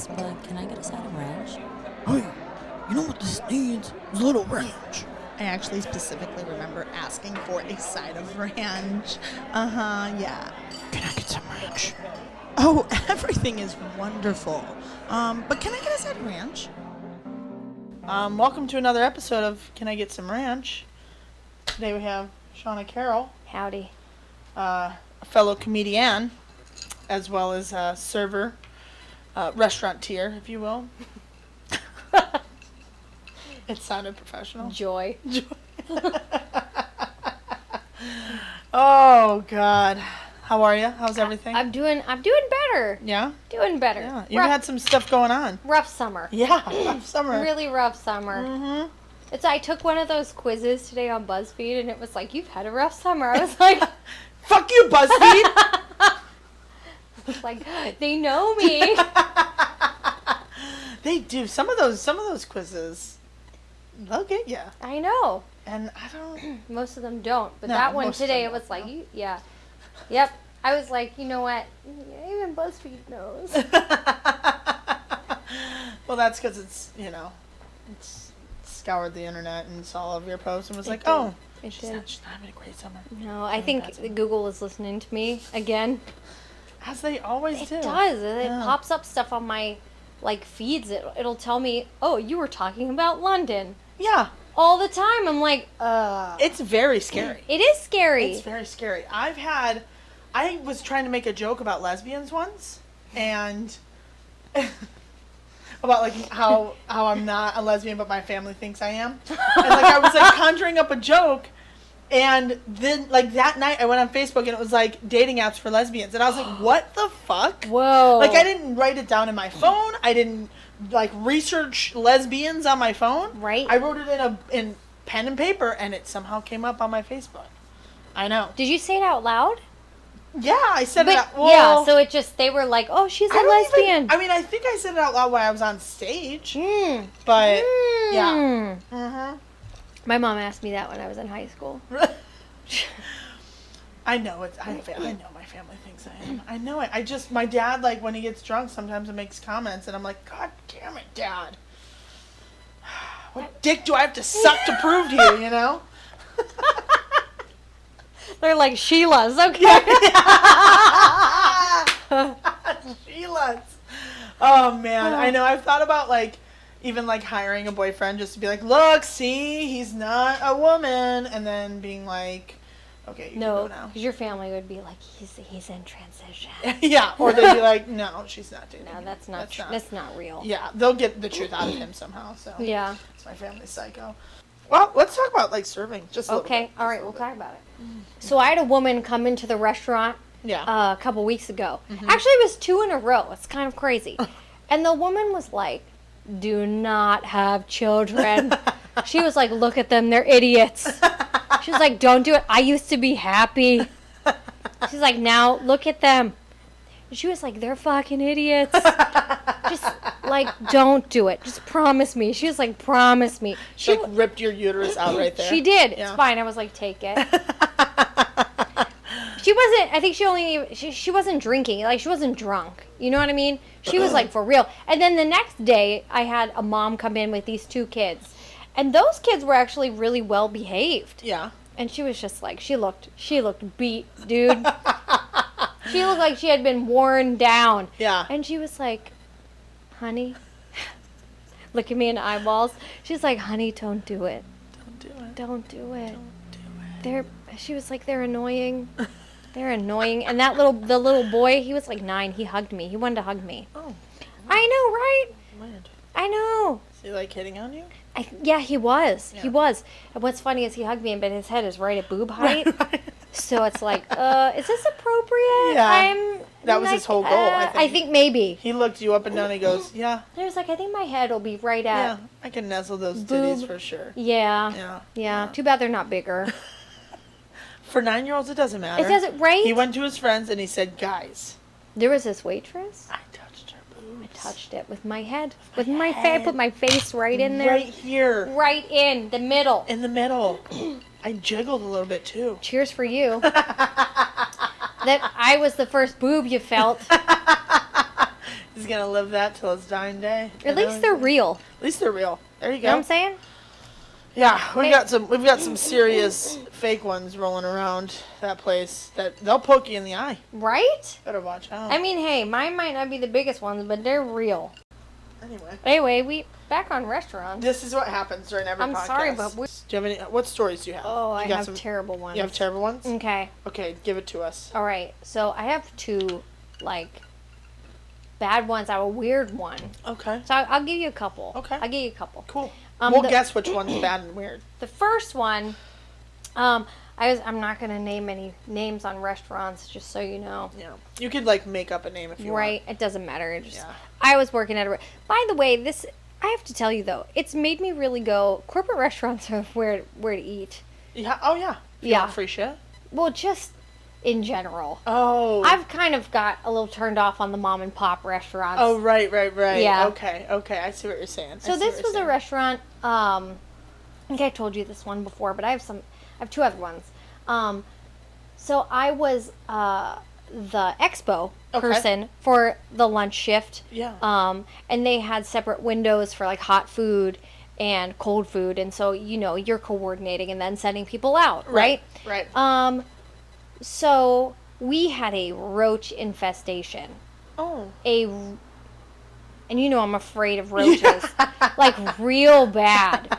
thanks, but can I get a side of ranch? Hey, you know what this needs? Is a little ranch. I actually specifically remember asking for a side of ranch. Yeah. Can I get some ranch? Oh, everything is wonderful. But can I get a side of ranch? Welcome to another episode of Can I Get Some Ranch? Today we have Chana Carol, Howdy. a fellow comedian, as well as a server, restaurateur, if you will. It sounded professional. Joy. Oh, God. How are you? How's everything? I'm doing better. Yeah? Doing better. Yeah. You've had some stuff going on. Rough summer. Yeah, rough summer. Really rough summer. Mm-hmm. I took one of those quizzes today on BuzzFeed, and it was like, you've had a rough summer. I was like... Fuck you, BuzzFeed! I was like, they know me. They do. Some of those quizzes, they'll get you. I know. And I don't... Most of them don't. But No, that one most of today, them it was don't, like, no. yeah. Yep. I was like, you know what? Even BuzzFeed knows. Well, that's because it's scoured the internet and saw all of your posts and was like, did. oh, It she's did. not having a great summer. No, I think that's it. Google is listening to me again. As they always do. It does. It Yeah. pops up stuff on my feeds. It'll tell me, "Oh, you were talking about London." Yeah. All the time. I'm like, It's very scary. It is scary. It's very scary. I was trying to make a joke about lesbians once, and about like how I'm not a lesbian, but my family thinks I am. And like I was like conjuring up a joke, and then like that night I went on Facebook and it was like dating apps for lesbians, and I was like, what the fuck? Whoa. Like I didn't write it down in my phone. I didn't like research lesbians on my phone. Right. I wrote it in pen and paper, and it somehow came up on my Facebook. I know. Did you say it out loud? Yeah, I said it But out. Well, yeah, so they were like, "Oh, she's a I don't lesbian." I mean, I think I said it out loud while I was on stage. Hmm. But Hmm. yeah. Mm-hmm. My mom asked me that when I was in high school. I know it. I know my family thinks I am. I know it. My dad, like, when he gets drunk, sometimes it makes comments, and I'm like, God damn it, Dad. What dick do I have to suck to prove to you, you know? They're like Sheila's, okay. Sheila's. Oh, man. I know. I've thought about, like, even, like, hiring a boyfriend just to be like, look, see, he's not a woman. And then being like, okay, you No, can go now. because your family would be like, he's in transition. Yeah, or they'd be like, no, she's not dating No, him. that's not real. Yeah, they'll get the truth out of him somehow, so. Yeah. It's my family's psycho. Well, let's talk about, like, serving. Just a little Okay. bit. All right. We'll talk about it. So I had a woman come into the restaurant Yeah. a couple weeks ago. Actually, it was 2 in a row. It's kind of crazy. And the woman was like, "Do not have children." She was like, "Look at them. They're idiots." She was like, "Don't do it. I used to be happy." She's like, "Now look at them." And she was like, "They're fucking idiots. Just like, don't do it. Just promise me." She was like, "Promise me." She, like, ripped your uterus out right there. She did. Yeah. It's fine. I was like, "Take it." She wasn't, I think she wasn't drinking. Like, she wasn't drunk. You know what I mean? She was like, for real. And then the next day, I had a mom come in with these 2 kids. And those kids were actually really well behaved. Yeah. And she was just like, she looked beat, dude. She looked like she had been worn down. Yeah. And she was like, "Honey," look at me in the eyeballs. She's like, "Honey, don't do it. Don't do it. Don't do it. Don't do it. She was like, "They're annoying. They're annoying." And the little boy, he was like 9. He hugged me. He wanted to hug me. Oh. I know, right? Weird. I know. Is he, like, hitting on you? Yeah, he was. Yeah. He was. And what's funny is he hugged me, but his head is right at boob height. So it's like, is this appropriate? Yeah. That was his whole goal, I think. I think maybe. He looked you up and down and he goes, yeah. He was like, "I think my head will be right Yeah, at." I can nuzzle those Boob. titties for sure. Yeah. Yeah. Too bad they're not bigger. For 9-year-olds, it doesn't matter. It doesn't, right? He went to his friends and he said, guys, There was this waitress. I touched her boobs. Touched it with my head. With my face. I put my face right in there. Right here. Right in the middle. In the middle. I jiggled a little bit too. Cheers for you. That I was the first boob you felt. He's gonna live that till his dying day. At least they're real. At least they're real. There you You know go. what I'm saying? Yeah, we've got some serious fake ones rolling around that place that they'll poke you in the eye. Right? Better watch out. I mean, hey, mine might not be the biggest ones, but they're real. Anyway, Anyway, back on restaurants. this is what happens during every I'm podcast. sorry, but do you have any? What stories do you have? Oh, I You got have some- terrible ones. You have terrible ones? Okay. Okay, give it to us. All right. So I have two, like, bad ones. I have a weird one. Okay. So I'll give you a couple. Okay. I'll give you a couple. Cool. Um, we'll the- guess which one's bad and weird. The first one, I'm not gonna name any names on restaurants, just so you know. Yeah. You could like make up a name if you Right? It doesn't matter. It just, Yeah. I was working at a. By the way, this I have to tell you though, it's made me really go. Corporate restaurants are where to eat. want. Yeah. Oh yeah. You Yeah. want free shit? Well, just in general. Oh. I've kind of got a little turned off on the mom and pop restaurants. Oh right. Yeah. Okay. I see what you're saying. So this was a restaurant. I think I told you this one before, but I have two other ones. So I was the expo Okay. person for the lunch shift. Yeah. And they had separate windows for like hot food and cold food, and so you're coordinating and then sending people out, right? Right. So we had a roach infestation. Oh. And I'm afraid of roaches. Like real bad.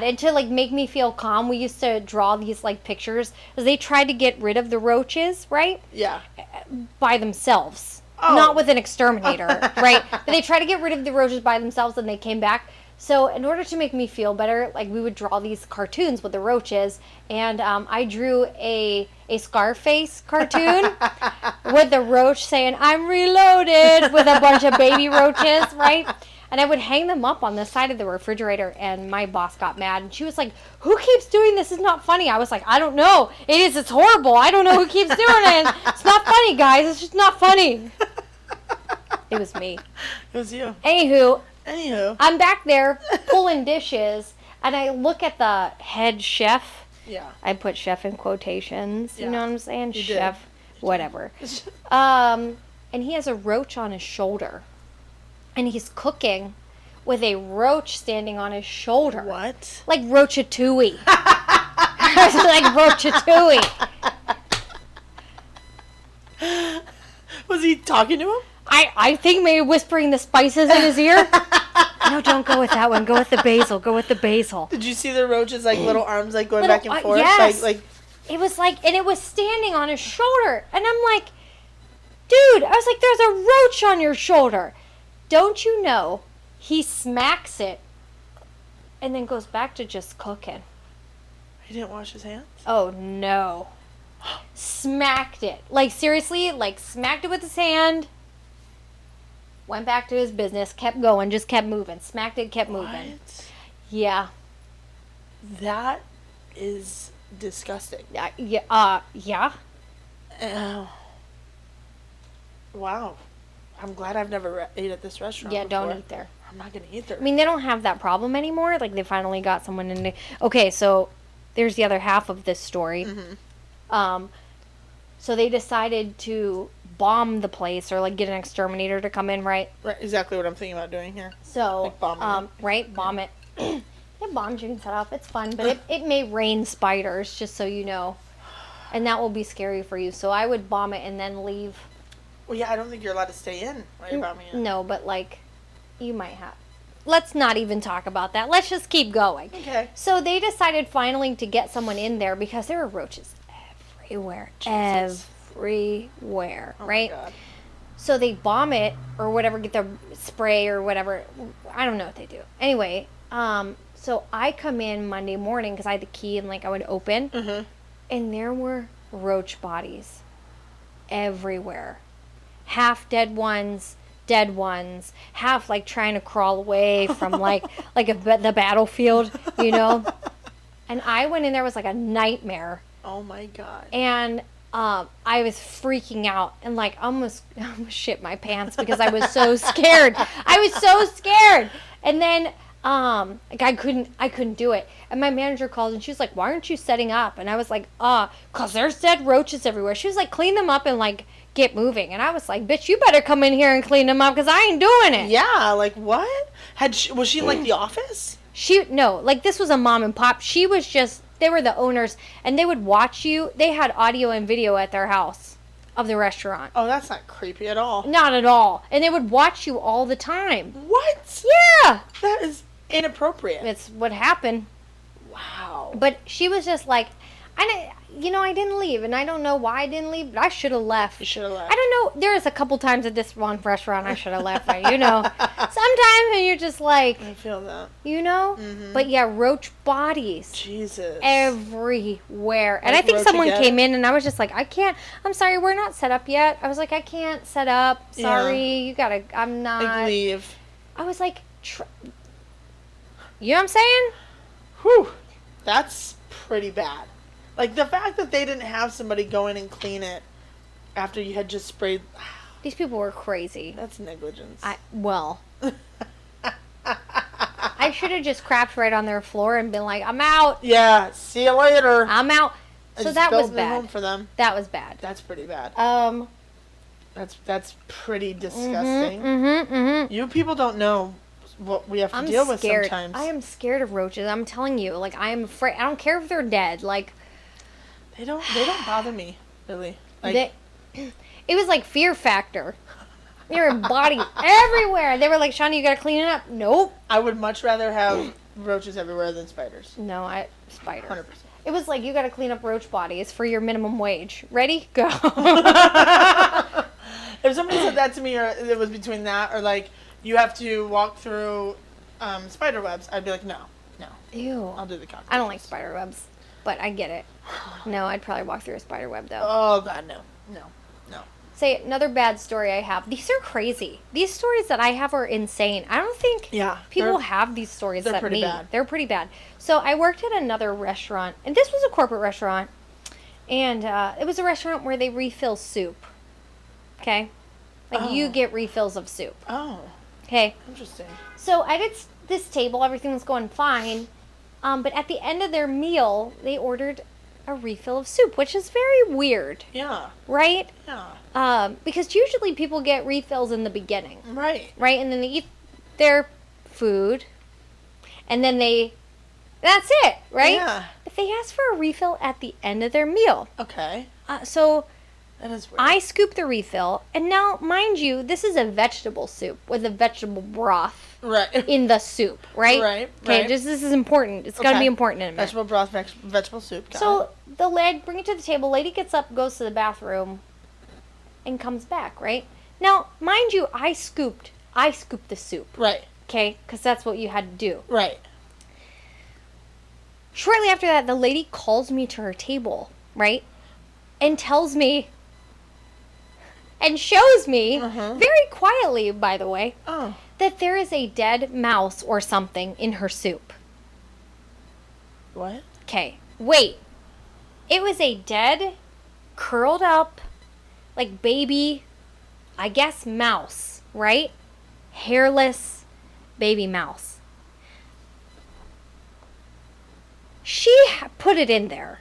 And to like make me feel calm, we used to draw these like pictures because they tried to get rid of the roaches, right? Yeah. By themselves. Oh. Not with an exterminator, right? But they tried to get rid of the roaches by themselves and they came back. So in order to make me feel better, like we would draw these cartoons with the roaches, and I drew a Scarface cartoon with the roach saying, "I'm reloaded," with a bunch of baby roaches, right? And I would hang them up on the side of the refrigerator, and my boss got mad, and she was like, "Who keeps doing this? It's not funny." I was like, "I don't know. It is. It's horrible. I don't know who keeps doing it. It's not funny, guys. It's just not funny." It was me. It was you. Anywho, I'm back there pulling dishes, and I look at the head chef. Yeah. I put chef in quotations. You Yeah. know what I'm saying? You did. Chef, whatever. And he has a roach on his shoulder, and he's cooking with a roach standing on his shoulder. What? Like Roachatouille. I was like Roachatouille. Was he talking to him? I think maybe whispering the spices in his ear. No, don't go with that one. Go with the basil. Go with the basil. Did you see the roaches like little arms like going Little- back and forth? yes. Like It was like, and it was standing on his shoulder. And I'm like, dude, I was like, there's a roach on your shoulder. Don't you know? He smacks it and then goes back to just cooking. he didn't wash his hands? Oh, no. Smacked it. Like, seriously, like, smacked it with his hand. Went back to his business, kept going, just kept moving. Smacked it, kept moving. What? Yeah. That is disgusting. Yeah. Oh. Wow. I'm glad I've never ate at this restaurant Yeah, before. don't eat there. I'm not going to eat there. I mean, they don't have that problem anymore. Like, they finally got someone in the... Okay, so there's the other half of this story. Mm-hmm. So they decided to bomb the place or, like, get an exterminator to come in, right? Right, exactly what I'm thinking about doing here. So, Like bombing it. right, bomb it. It bombs you can set off. It's fun, but it may rain spiders, just so you know. And that will be scary for you. So I would bomb it and then leave. Well, yeah, I don't think you're allowed to stay in while you're bombing it. No, but, like, you might have. Let's not even talk about that. Let's just keep going. Okay. So they decided finally to get someone in there because there were roaches everywhere. Jesus. Everywhere, Oh right? My God. So they bomb it or whatever, get the spray or whatever. I don't know what they do. Anyway, so I come in Monday morning because I had the key and like I would open, Mm-hmm. and there were roach bodies everywhere. Half dead ones, half like trying to crawl away from like the battlefield, you know. And I went in there, it was like a nightmare. Oh my God. And I was freaking out and like almost shit my pants because I was so scared. And then Like I couldn't do it. And my manager called and she was like, "Why aren't you setting up?" And I was like, "'Cause there's dead roaches everywhere." She was like, "Clean them up and like get moving." And I was like, "Bitch, you better come in here and clean them up, 'cause I ain't doing it." Yeah, like what? Was she in like the office? No, like this was a mom and pop. She was just, they were the owners and they would watch you. They had audio and video at their house of the restaurant. Oh, that's not creepy at all. Not at all. And they would watch you all the time. What? Yeah. That is inappropriate. It's what happened. Wow. But she was just like, I didn't leave, and I don't know why I didn't leave, but I should have left. You should have left. I don't know. There's a couple times at this one restaurant I should have left. Sometimes and you're just like, I feel that. Mm-hmm. But yeah, roach bodies. Jesus. Everywhere. And Like I think roach someone again? came in, and I was just like, I'm sorry, we're not set up yet. I was like, I can't set up. Sorry, you gotta, I'm not. Like leave. I was like, you know what I'm saying? Whew. That's pretty bad. Like, the fact that they didn't have somebody go in and clean it after you had just sprayed... These people were crazy. That's negligence. I should have just crapped right on their floor and been like, I'm out. Yeah, see you later. I'm out. I So just that was built a new home bad. for them. That was bad. That's pretty bad. That's pretty disgusting. Mm-hmm. You people don't know what we have to deal with sometimes. I am scared of roaches. I'm telling you. Like, I am afraid. I don't care if they're dead. Like... They don't bother me, really. Like, it was like Fear Factor. There were bodies everywhere. They were like, Shauna, you gotta clean it up. Nope. I would much rather have roaches everywhere than spiders. No, spider. 100%. It was like, you gotta clean up roach bodies for your minimum wage. Ready? Go. If somebody said that to me, or it was between that, or like, you have to walk through spider webs, I'd be like, no. Ew. I'll do the cockroaches. I don't like spider webs, but I get it. No, I'd probably walk through a spider web though. Oh, God, no. Say, another bad story I have. These are crazy. These stories that I have are insane. I don't think people have these stories they're that pretty me. bad. They're pretty bad. So I worked at another restaurant, and this was a corporate restaurant, and it was a restaurant where they refill soup. Okay? Like, you get refills of soup. Oh. Okay? Interesting. So I did this table. Everything was going fine. But at the end of their meal, they ordered a refill of soup, which is very weird. Yeah. Right? Yeah. Because usually people get refills in the beginning. Right. Right? And then they eat their food. And then that's it, right? Yeah. But they asked for a refill at the end of their meal. Okay. So That is weird. I scooped the refill. And now, mind you, this is a vegetable soup with a vegetable broth. Right. In the soup, right? Right. Okay, this is important. It's going to be important in a minute. Vegetable broth, vegetable soup. So the lady, bring it to the table. Lady gets up, goes to the bathroom, and comes back. Right now, mind you, I scooped the soup. Right. Okay, because that's what you had to do. Right. Shortly after that, the lady calls me to her table, right, and tells me, and shows me very quietly, by the way, that there is a dead mouse or something in her soup. What? Okay, wait. It was a dead, curled up, like baby, I guess mouse, right? Hairless baby mouse. She put it in there.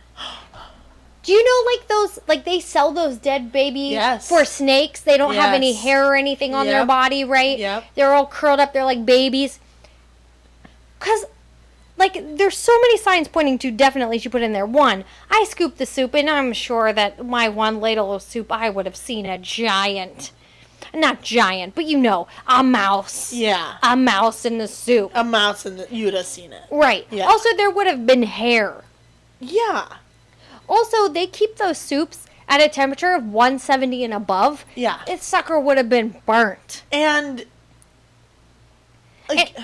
Do you know, like those, like they sell those dead babies for snakes? They don't have any hair or anything on their body, right? Yep. They're all curled up. They're like babies. Because, like, there's so many signs pointing to definitely she put in there. One, I scooped the soup, and I'm sure that my one ladle of soup, I would have seen a giant. Not giant, but you know, a mouse. Yeah. A mouse in the soup. A mouse in the... You'd have seen it. Right. Yeah. Also, there would have been hair. Yeah. Also, they keep those soups at a temperature of 170 and above. Yeah. This sucker would have been burnt. And... Like...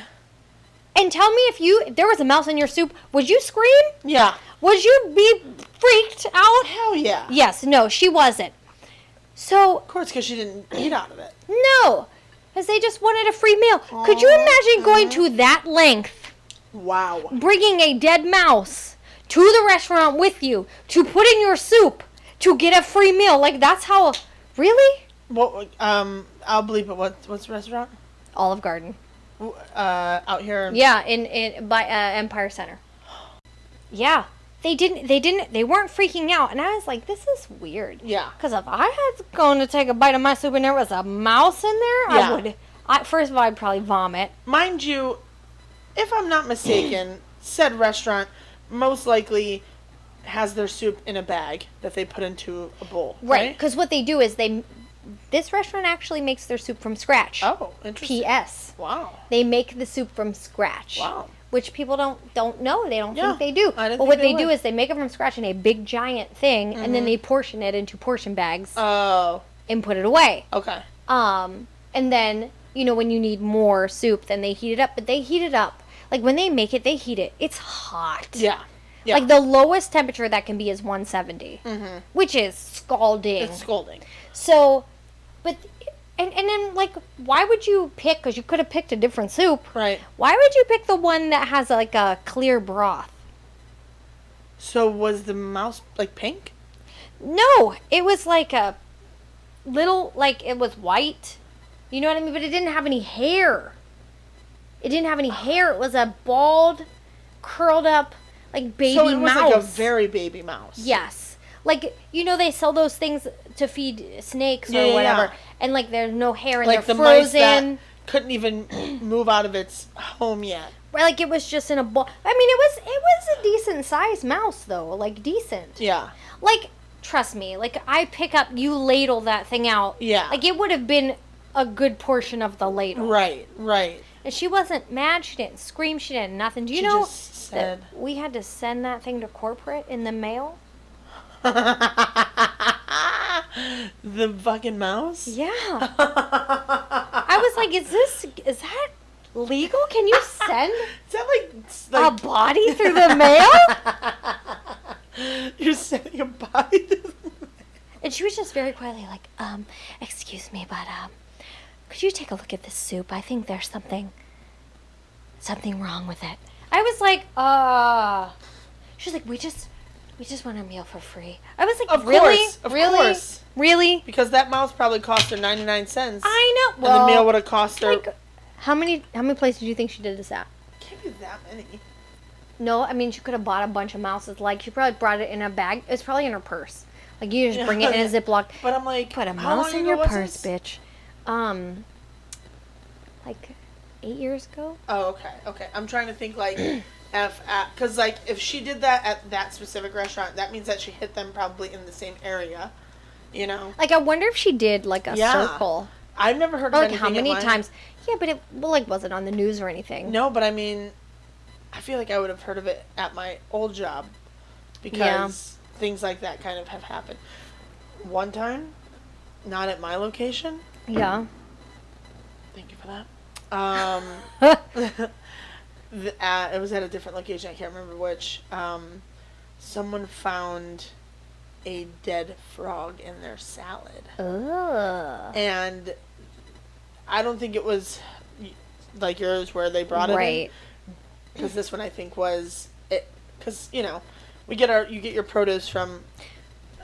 And tell me if there was a mouse in your soup, would you scream? Yeah. Would you be freaked out? Hell yeah. Yes. No, she wasn't. So... Of course, because she didn't eat out of it. No. Because they just wanted a free meal. Could you imagine going to that length? Wow. Bringing a dead mouse to the restaurant with you to put in your soup to get a free meal. Like, that's how... Really? What? I'll bleep it. What's the restaurant? Olive Garden. Out here. Yeah, in by Empire Center. Yeah, they weren't freaking out, and I was like, this is weird. Yeah. Because if I had gone to take a bite of my soup and there was a mouse in there, Yeah. First of all, I'd probably vomit. Mind you, if I'm not mistaken, said restaurant most likely has their soup in a bag that they put into a bowl. Right, because what they do is this restaurant actually makes their soup from scratch. Oh, interesting. P.S. Wow. They make the soup from scratch. Wow. Which people don't know. They don't Yeah, think they do. I didn't But what think they they do would. is they make it from scratch in a big giant thing, and then they portion it into portion bags Oh, and put it away. okay. And then, when you need more soup, then they heat it up. But they heat it up. Like, when they make it, they heat it. It's hot. Yeah. Yeah. Like, the lowest temperature that can be is 170. Which is scalding. It's scolding. So, but... And then, like, why would you pick... Because you could have picked a different soup. Right. Why would you pick the one that has, like, a clear broth? So was the mouse like pink? No, it was like a little... Like, it was white. You know what I mean? But it didn't have any hair. It didn't have any hair. It was a bald, curled up, like, baby mouse. So it was like a very baby mouse. Yes. Like, they sell those things to feed snakes Yeah, or yeah, whatever. yeah. And, like, there's no hair and Like they're the mice frozen. that couldn't even move out of its home yet. Right, like, it was just in a bowl. I mean, it was a decent sized mouse, though. Like, decent. Yeah. Like, trust me. Like, you ladle that thing out. Yeah. Like, it would have been a good portion of the ladle. Right. Right. And she wasn't mad. She didn't scream. She didn't nothing. Do you She know just said... that we had to send that thing to corporate in the mail? The fucking mouse? Yeah. I was like, is that legal? Can you send Is that a body through the mail? You're sending a body? And she was just very quietly like, excuse me, but, could you take a look at this soup? I think there's something wrong with it. I was like, she's like, we just want a meal for free. I was like, Of really? course, of really? course. Really? Because that mouse probably cost her 99 cents. I know. And Well, the meal would have cost her... like, how many places do you think she did this at? Can't be that many. No, I mean, she could have bought a bunch of mouses. Like, she probably brought it in a bag. It was probably in her purse. Like, you just bring it in a Ziploc. But I'm like, Put a how mouse long in ago your was purse, this? bitch. Like 8 years ago. Oh, okay. I'm trying to think, like, because, like, if she did that at that specific restaurant, that means that she hit them probably in the same area, you know? Like, I wonder if she did like a Yeah. circle. I've never heard Or of like anything how many at mine. times? Yeah, but it wasn't on the news or anything. No, but I mean, I feel like I would have heard of it at my old job because things like that kind of have happened. One time, not at my location. Yeah. Thank you for that. It was at a different location. I can't remember which. Someone found a dead frog in their salad. Ugh. And I don't think it was like yours where they brought it Right. in. Because this one I think was it. Because you get your produce from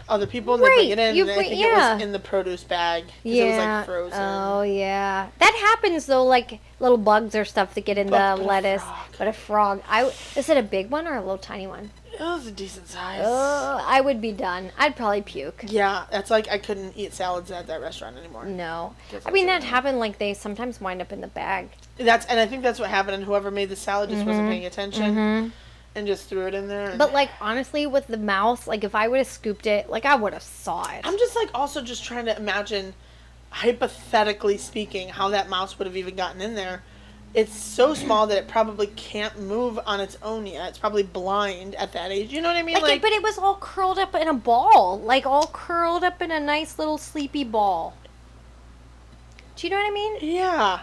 other people and they bring Right, it in. you And I bring- think yeah. it was in the produce bag because Yeah. it was like frozen. Oh yeah. That happens though. Like little bugs or stuff that get in But the a lettuce. frog. But a frog. Is it a big one or a little tiny one? It was a decent size. I would be done. I'd probably puke. Yeah, that's like I couldn't eat salads at that restaurant anymore. No. Guess I mean, that's that it. happened, like, they sometimes wind up in the bag. And I think that's what happened. And whoever made the salad just wasn't paying attention and just threw it in there. And But, like, honestly, with the mouse, like, if I would have scooped it, like, I would have saw it. I'm just like also just trying to imagine, hypothetically speaking, how that mouse would have even gotten in there. It's so small that it probably can't move on its own yet. It's probably blind at that age. You know what I mean? Like, but it was all curled up in a ball. Like, all curled up in a nice little sleepy ball. Do you know what I mean? yeah.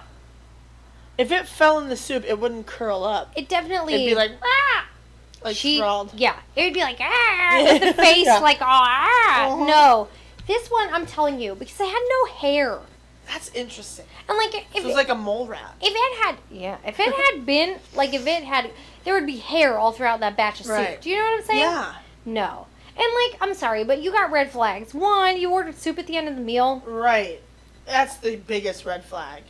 If it fell in the soup, it wouldn't curl up. It definitely... It'd be like, ah! Like she, sprawled. yeah, it would be like, ah, with the face Yeah. like, oh, ah. Uh-huh. No. This one, I'm telling you, because it had no hair. That's interesting. And, like, So if it's like a mole rat. If it had been, like, there would be hair all throughout that batch of soup. Right. Do you know what I'm saying? Yeah. No. And, like, I'm sorry, but you got red flags. One, you ordered soup at the end of the meal. Right. That's the biggest red flag.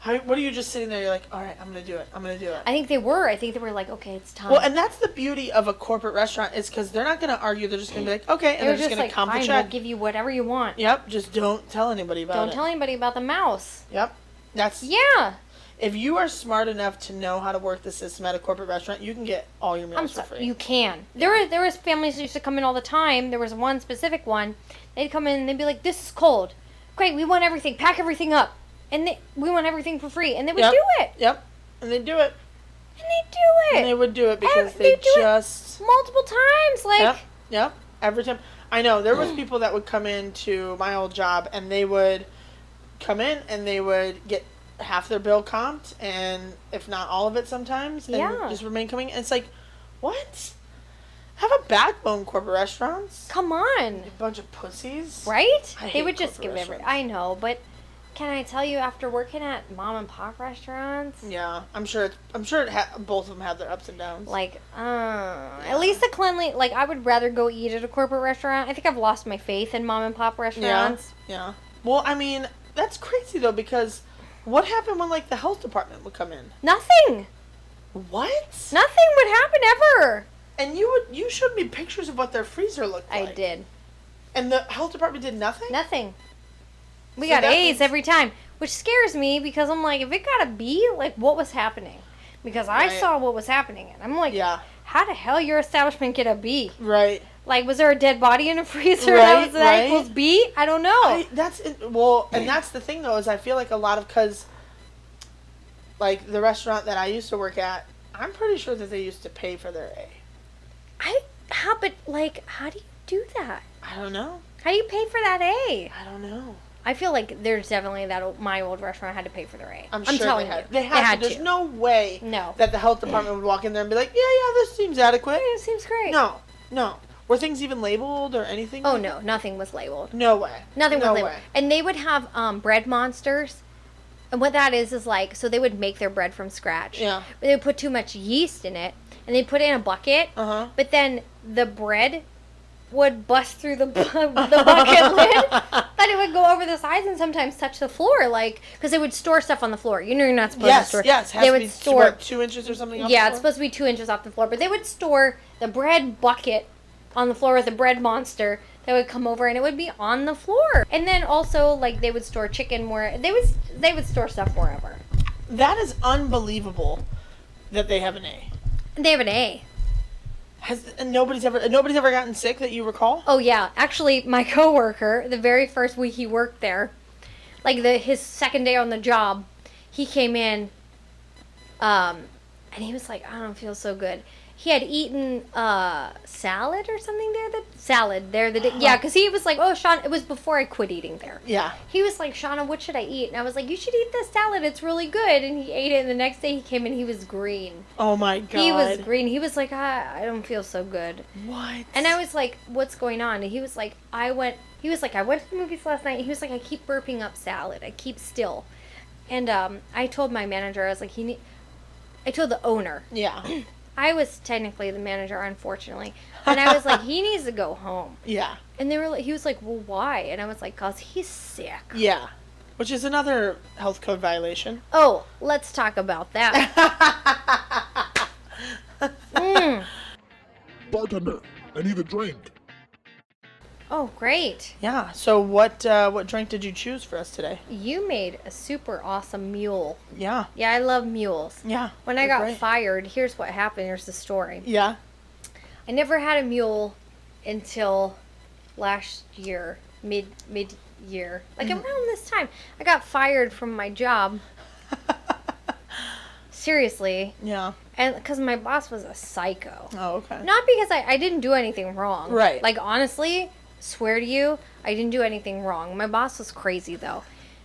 What are you just sitting there? You're like, all right, I'm gonna do it. I'm gonna do it. I think they were. I think they were like, okay, it's time. Well, and that's the beauty of a corporate restaurant is because they're not gonna argue. They're just gonna be like, okay, and they're just gonna like, comp the fine, check. we'll give you whatever you want. Yep. Just don't tell anybody about it. Don't tell anybody about the mouse. Yep. That's Yeah. If you are smart enough to know how to work the system at a corporate restaurant, you can get all your meals for free. You can. There was families that used to come in all the time. There was one specific one. They'd come in and they'd be like, "This is cold. Great, we want everything. Pack everything up, and we want everything for free." And they would do it. Yep. And they do it. And they do it. And they would do it because And they do it just multiple times. Like, Yep. Yep. Every time. I know there was people that would come into my old job and they would come in and they would get half their bill comped and if not all of it sometimes and Yeah. just remain coming. And it's like, what? Have a backbone, corporate restaurants. come on, A bunch of pussies. right? I They hate would just corporate give every. restaurants. I know, but can I tell you, after working at mom and pop restaurants, Yeah, I'm sure. Both of them have their ups and downs. like, at least the cleanly. Like, I would rather go eat at a corporate restaurant. I think I've lost my faith in mom and pop restaurants. Yeah. Well, I mean, that's crazy though because what happened when like the health department would come in? Nothing. What? Nothing would happen ever. And you showed me pictures of what their freezer looked like. I did. And the health department did nothing? Nothing. We So got that A's means- every time, which scares me because I'm like, if it got a B, like, what was happening? Because I Right. saw what was happening, and I'm like, Yeah. how the hell your establishment get a B? Right. Like, was there a dead body in a freezer Right, that right. equals B? I don't know. And that's the thing though is I feel like a lot of because like the restaurant that I used to work at, I'm pretty sure that they used to pay for their A. But like, how do you do that? I don't know. How do you pay for that A? I don't know. I feel like there's definitely my old restaurant had to pay for their A. I'm sure telling they had. you. They had to. There's no way No. that the health department would walk in there and be like, yeah, this seems adequate. It seems great. No. Were things even labeled or anything? Oh, like no. that? Nothing was labeled. No way. Nothing was No labeled. way. And they would have bread monsters. And what that is like, so they would make their bread from scratch. Yeah. But they would put too much yeast in it. And they'd put it in a bucket. Uh-huh. But then the bread would bust through the bucket lid. But it would go over the sides and sometimes touch the floor. Like, because they would store stuff on the floor. You know you're not supposed to store. Yes, it has they to would be store 2 inches or something off yeah, the it's floor? supposed to be 2 inches off the floor. But they would store the bread bucket on the floor with a bread monster that would come over and it would be on the floor. And then also like they would store chicken where they would store stuff wherever. That is unbelievable that they have an A. And they have an A. And nobody's ever gotten sick that you recall? Oh yeah, actually my coworker, the very first week he worked there, like his second day on the job, he came in and he was like, I don't feel so good. He had eaten salad or something there the day. Yeah, because he was like, oh, Sean, it was before I quit eating there. Yeah. He was like, Shauna, what should I eat? And I was like, you should eat this salad. It's really good. And he ate it. And the next day he came in, he was green. Oh my god. He was green. He was like, I don't feel so good. What? And I was like, what's going on? And he was like, I went to the movies last night. And he was like, I keep burping up salad. I keep still. And I told my manager, I was like, I told the owner. Yeah. I was technically the manager, unfortunately. And I was like, he needs to go home. Yeah. And he was like, well, why? And I was like, 'cause he's sick. Yeah. Which is another health code violation. Oh, let's talk about that. Bartender, I need a drink. Oh, great. Yeah. So what drink did you choose for us today? You made a super awesome mule. Yeah. Yeah, I love mules. Yeah. When I they're got great. fired, here's what happened. Here's the story. Yeah. I never had a mule until last year, mid-year. Like around this time. I got fired from my job. Seriously. Yeah. And because my boss was a psycho. Oh, okay. Not because I didn't do anything wrong. Right. Like, honestly, swear to you, I didn't do anything wrong. My boss was crazy, though.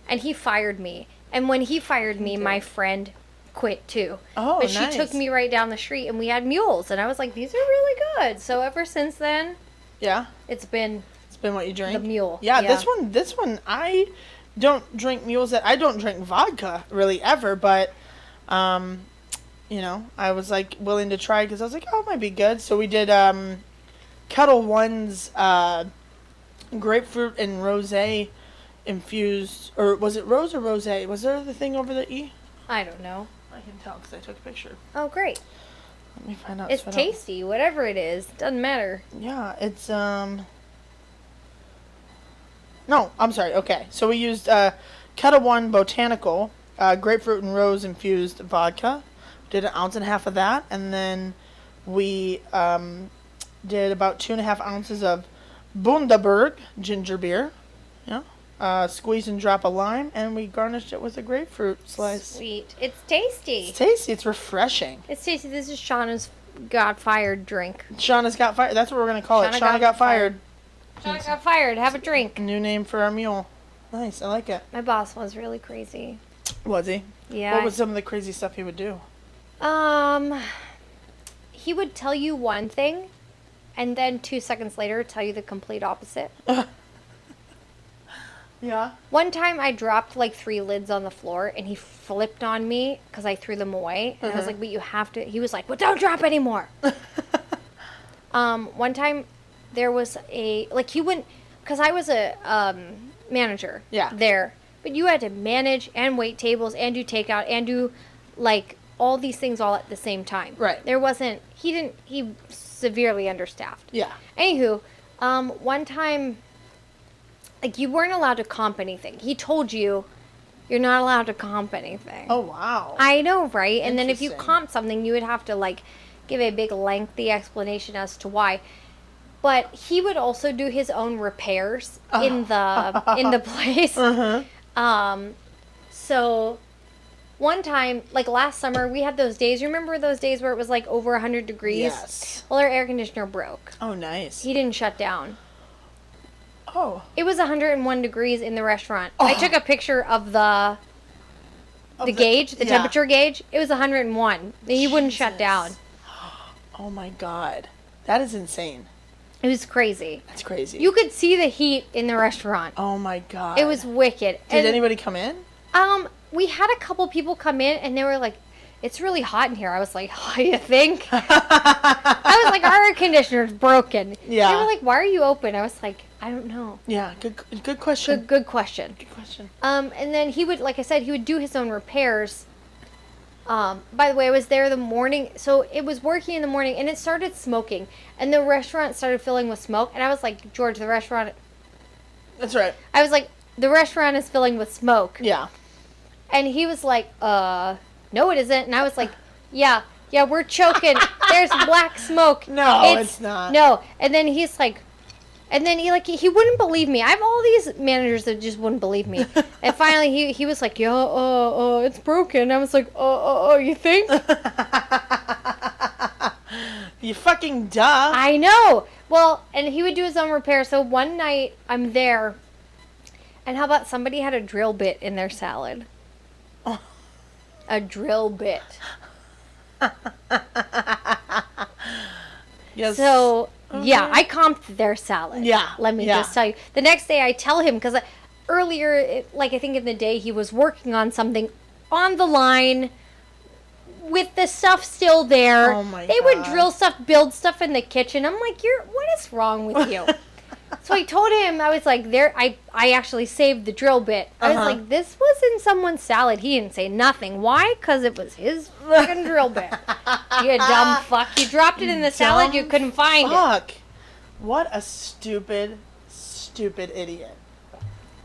And he fired me. And when he fired me, my friend quit, too. Oh, but nice. she took me right down the street, and we had mules. And I was like, these are really good. So ever since then, Yeah. it's been It's been what you drink. the mule. Yeah. This one. I don't drink mules. I don't drink vodka really ever, but you know, I was like willing to try because I was like, oh, it might be good. So we did Kettle One's grapefruit and rosé. infused, or was it rose or rosé? Was there the thing over the E? I don't know. I can tell because I took a picture. Oh, great. Let me find out. It's so I don't- tasty, whatever it is. Doesn't matter. Yeah, it's No, I'm sorry. Okay, so we used Ketel One Botanical grapefruit and rose infused vodka. Did 1.5 ounces of that, and then we did about 2.5 ounces of Bundaberg ginger beer. Yeah. Squeeze and drop a lime, and we garnished it with a grapefruit slice. Sweet. It's tasty. It's tasty. It's refreshing. It's tasty. This is Shauna's got fired drink. Shauna's got fired. That's what we're gonna call it. Shauna got fired. Shauna got fired. Have a drink. New name for our mule. Nice. I like it. My boss was really crazy. Was he? Yeah. What was some of the crazy stuff he would do? He would tell you one thing, and then 2 seconds later tell you the complete opposite. Yeah. One time I dropped like 3 lids on the floor, and he flipped on me because I threw them away. And I was like, but you have to. He was like, well, don't drop anymore. One time there was he wouldn't, because I was a manager there. But you had to manage and wait tables and do takeout and do like all these things all at the same time. Right. There wasn't, he severely understaffed. Yeah. Anywho, one time, like you weren't allowed to comp anything. He told you you're not allowed to comp anything. Oh, wow. I know, right? And then if you Interesting. comp something, you would have to like give a big lengthy explanation as to why. But he would also do his own repairs in the place. So one time, like last summer, we had those days. You remember those days where it was like over 100 degrees? Yes. Well, our air conditioner broke. Oh, nice. He didn't shut down. Oh. It was 101 degrees in the restaurant. I took a picture of the gauge, the temperature gauge. It was 101. He wouldn't shut down. Oh, my God. That is insane. It was crazy. That's crazy. You could see the heat in the restaurant. Oh, my God. It was wicked. Did anybody come in? We had a couple people come in, and they were like, it's really hot in here. I was like, oh, you think? I was like, our air conditioner's broken. Yeah. They were like, why are you open? I was like, I don't know. Yeah, good question. Good question. Good question. And then he would, like I said, he would do his own repairs. By the way, I was there the morning, so it was working in the morning, and it started smoking, and the restaurant started filling with smoke, and I was like, George, the restaurant... That's right. I was like, the restaurant is filling with smoke. Yeah. And he was like, no, it isn't. And I was like, yeah, we're choking. There's black smoke. No, it's not. No. And then he's like, and then he wouldn't believe me. I have all these managers that just wouldn't believe me. And finally he was like, yeah, it's broken. I was like, you think? You fucking duh. I know. Well, and he would do his own repair. So one night I'm there, and how about somebody had a drill bit in their salad? A drill bit. Yes. So, yeah, I comped their salad. Yeah, Let me yeah. just tell you. The next day I tell him, because earlier, I think in the day, he was working on something on the line with the stuff still there. Oh my They would God. drill stuff, build stuff in the kitchen. I'm like, what is wrong with you? So I told him, I was like, I actually saved the drill bit. I was like, this was in someone's salad. He didn't say nothing. Why? Because it was his fucking drill bit. You dumb fuck. You dropped it in the salad. You couldn't find it. Fuck. What a stupid idiot.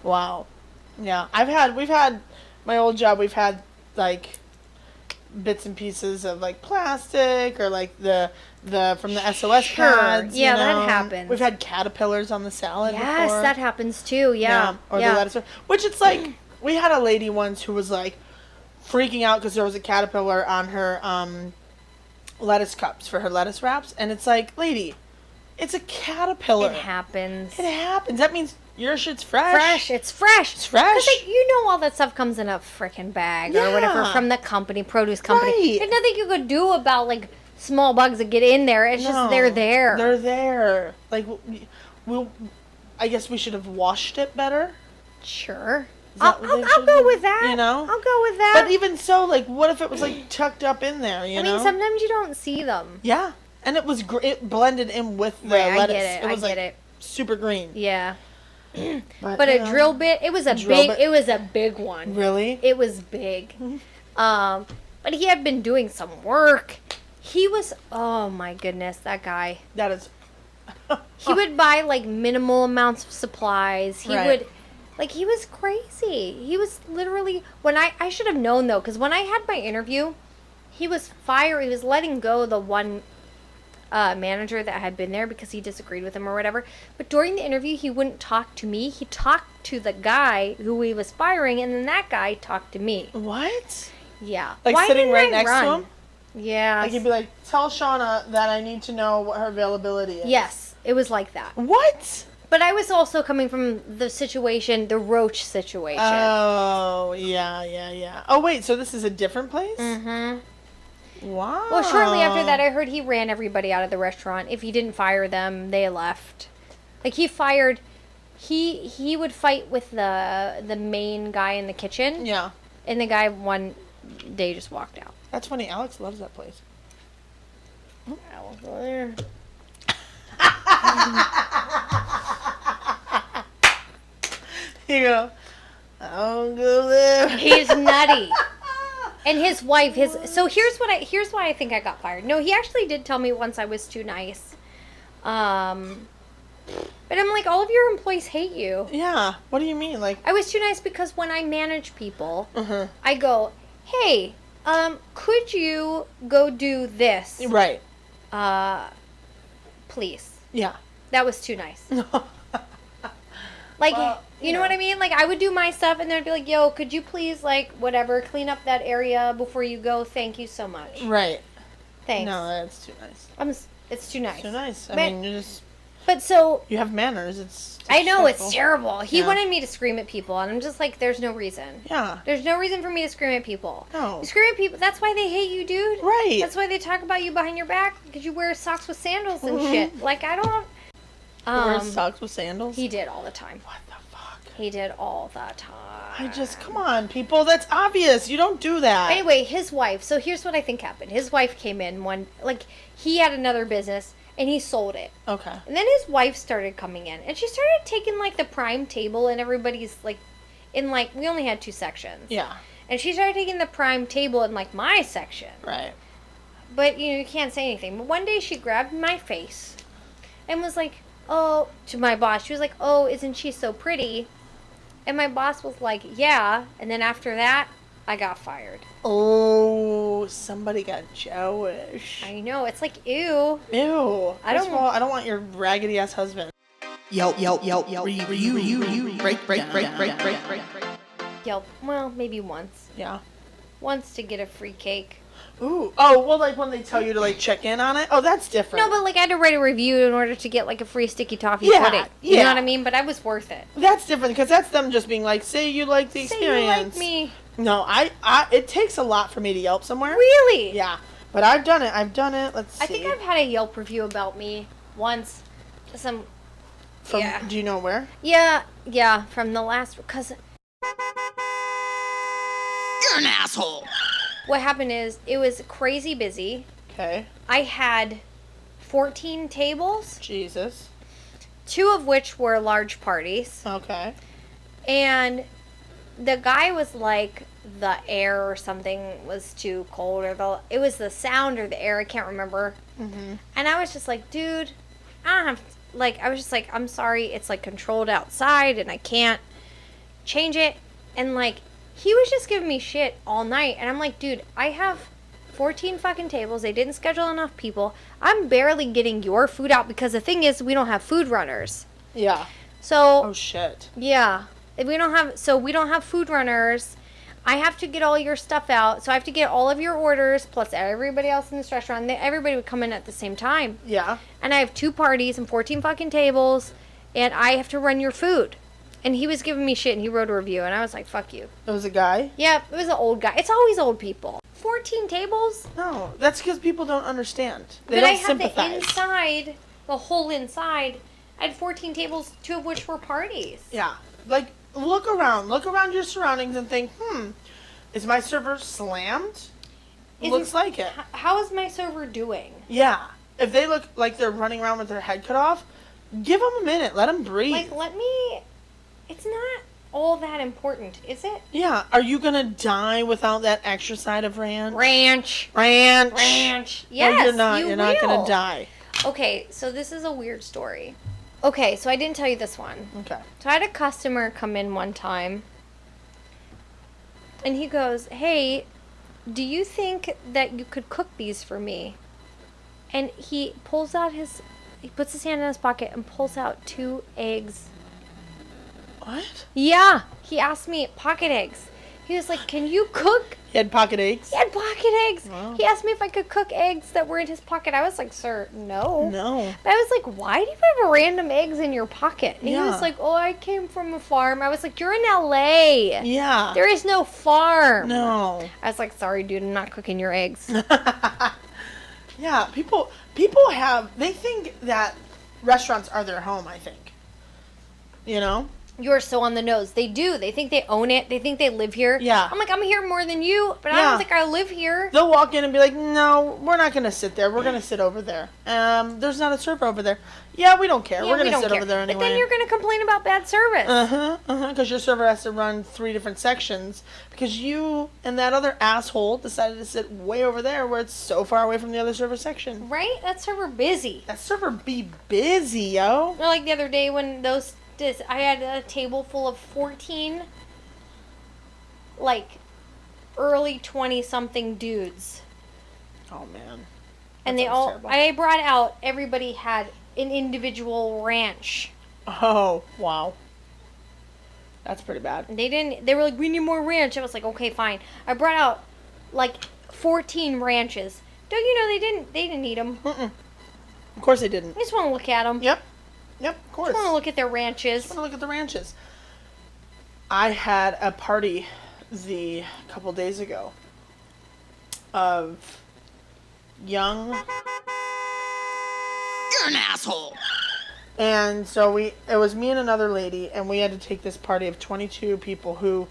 Wow. Yeah. We've had, my old job, we've had, like, bits and pieces of, like, plastic or, like, the from the SOS Sure. pads. Yeah, you know? that happens. We've had caterpillars on the salad Yes, before. that happens too. Yeah. Or the lettuce. Which it's like, we had a lady once who was like freaking out because there was a caterpillar on her lettuce cups for her lettuce wraps. And it's like, lady, it's a caterpillar. It happens. It happens. That means your shit's fresh. Fresh. It's fresh. It's fresh. Because you know all that stuff comes in a freaking bag or whatever Yeah. from the company, produce company. Right. There's nothing you could do about like small bugs that get in there. It's just they're there. They're there. Like, I guess we should have washed it better. Sure. Is that what they I'll should go do? with that. You know? I'll go with that. But even so, like, what if it was like tucked up in there? You I know? mean, sometimes you don't see them. Yeah, and it was it blended in with the Right, I lettuce. get it. It was I like get it. super green. Yeah. But a drill bit, it was a big one. Really? It was big. But he had been doing some work. He was, oh my goodness, that guy. That is. He would buy like minimal amounts of supplies. He Right. would, he was crazy. He was literally, I should have known though, because when I had my interview, he was letting go the one manager that had been there because he disagreed with him or whatever. But during the interview, he wouldn't talk to me. He talked to the guy who he was firing, and then that guy talked to me. What? Yeah. Like Why sitting didn't right I next run? to him? Yeah. Like he'd be like, tell Shauna that I need to know what her availability is. Yes, it was like that. What? But I was also coming from the Roach situation. Oh, yeah. Oh, wait, so this is a different place? Mm-hmm. Wow. Well, shortly after that, I heard he ran everybody out of the restaurant. If he didn't fire them, they left. Like, he would fight with the main guy in the kitchen. Yeah. And the guy one day just walked out. That's funny. Alex loves that place. You go, I'll go there. He's nutty. And his wife, so here's why I think I got fired. No, he actually did tell me once I was too nice. But I'm like, all of your employees hate you. Yeah. What do you mean? Like, I was too nice because when I manage people, I go, hey, could you go do this? right. Please. Yeah. That was too nice. Like, Well, you know what I mean? Like, I would do my stuff and then I'd be like, yo, could you please, like, whatever, clean up that area before you go? Thank you so much. Right. Thanks. No, that's too nice. It's too nice. Too nice. I But- mean, But so, you have manners. It's I know, it's disrespectful. terrible. He Yeah. wanted me to scream at people, and I'm just like, there's no reason. Yeah. There's no reason for me to scream at people. No. You scream at people, that's why they hate you, dude. Right. That's why they talk about you behind your back, because you wear socks with sandals and shit. Like, I don't... He wears socks with sandals? He did all the time. What the fuck? He did all the time. Come on, people. That's obvious. You don't do that. Anyway, his wife, so here's what I think happened. His wife came in he had another business, and he sold it. Okay. And then his wife started coming in, and she started taking, like, the prime table, and everybody's, like, we only had 2 sections. Yeah. And she started taking the prime table in, like, my section. Right. But, you can't say anything. But one day she grabbed my face and was like, oh, to my boss. She was like, oh, isn't she so pretty? And my boss was like, yeah. And then after that, I got fired. Oh, somebody got jealous. I know. It's like, ew. Ew. I First don't- of all, I don't want your raggedy ass husband. Yelp. Break. Yelp. Well, maybe once. Yeah. Once to get a free cake. Ooh. Oh, well, like when they tell you to like check in on it. Oh, that's different. No, but like I had to write a review in order to get like a free sticky toffee Yeah, pudding. You yeah. know what I mean? But I was worth it. That's different because that's them just being like, say you like the Say experience. you like me. No, I it takes a lot for me to Yelp somewhere. Really? Yeah. But I've done it. Let's see. I think I've had a Yelp review about me once. From, yeah. Do you know where? Yeah, from the last, because You're an asshole. what happened is it was crazy busy. Okay. I had 14 tables, Jesus. 2 of which were large parties, Okay. and the guy was like, the air or something was too cold, or it was the sound or the air, I can't remember. Mm-hmm. And I was just like, dude, I don't have, I was just like, I'm sorry, it's like controlled outside and I can't change it. And like, he was just giving me shit all night. And I'm like, dude, I have 14 fucking tables. They didn't schedule enough people. I'm barely getting your food out because the thing is, we don't have food runners. Yeah. So, Oh shit. yeah, if we don't have food runners. I have to get all your stuff out. So I have to get all of your orders plus everybody else in this restaurant. Everybody would come in at the same time. Yeah. And I have 2 parties and 14 fucking tables, and I have to run your food. And he was giving me shit, and he wrote a review, and I was like, fuck you. It was a guy? Yep, it was an old guy. It's always old people. 14 tables? No, that's because people don't understand. They But don't I had sympathize. the inside, the whole inside. I had 14 tables, 2 of which were parties. Yeah. Like, look around your surroundings and think, is my server slammed? Looks like it. How is my server doing? Yeah. If they look like they're running around with their head cut off, give them a minute. Let them breathe. Like, let me It's not all that important, is it? Yeah. Are you gonna die without that extra side of ranch? Ranch. Ranch. Yes, No, you're not. you You're not will. gonna die. Okay, so this is a weird story. Okay, so I didn't tell you this one. Okay. So I had a customer come in one time, and he goes, "Hey, do you think that you could cook these for me?" And he puts his hand in his pocket and pulls out 2 eggs. What? Yeah, he asked me pocket eggs. He was like, "Can you cook?" He had pocket eggs? He had pocket eggs. Wow. He asked me if I could cook eggs that were in his pocket. I was like, "Sir, no." No. But I was like, "Why do you have random eggs in your pocket?" And he Yeah. was like, "Oh, I came from a farm." I was like, "You're in LA. Yeah. There is no farm." No. I was like, "Sorry, dude, I'm not cooking your eggs." Yeah, people they think that restaurants are their home, I think. You know? You're so on the nose. They do. They think they own it. They think they live here. Yeah. I'm like, I'm here more than you, but I Yeah. don't think I live here. They'll walk in and be like, "No, we're not going to sit there. We're going to sit over there. There's not a server over there." Yeah, we don't care. Yeah, we're going we to don't sit care. over there anyway. But then you're going to complain about bad service. Because your server has to run 3 different sections because you and that other asshole decided to sit way over there where it's so far away from the other server section. Right? That server busy. That server be busy, yo. Or like the other day when I had a table full of 14, like, early 20-something dudes. Oh, man. And That they sounds all, terrible. I brought out, everybody had an individual ranch. Oh, wow. That's pretty bad. They were like, "We need more ranch." I was like, "Okay, fine." I brought out, like, 14 ranches. Don't you know they didn't eat them. Of course they didn't. I just want to look at them. Yep, of course. I want to look at their ranches. Want to look at the ranches. I had a party a couple days ago of young, You're an asshole. and so it was me and another lady, and we had to take this party of 22 people who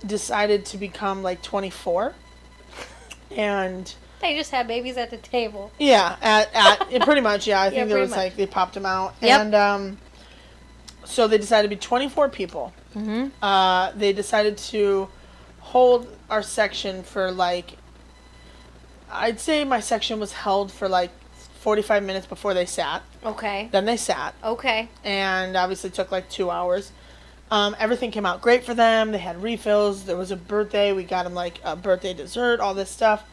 decided to become like 24, and They just had babies at the table. yeah, at pretty much, yeah. I think there pretty was much. like they popped them out, Yep. and so they decided to be 24 people. Mm-hmm. They decided to hold our section for like, I'd say my section was held for like 45 minutes before they sat. Okay. Then they sat, Okay. and obviously took like 2 hours. Everything came out great for them. They had refills. There was a birthday. We got them like a birthday dessert, all this stuff.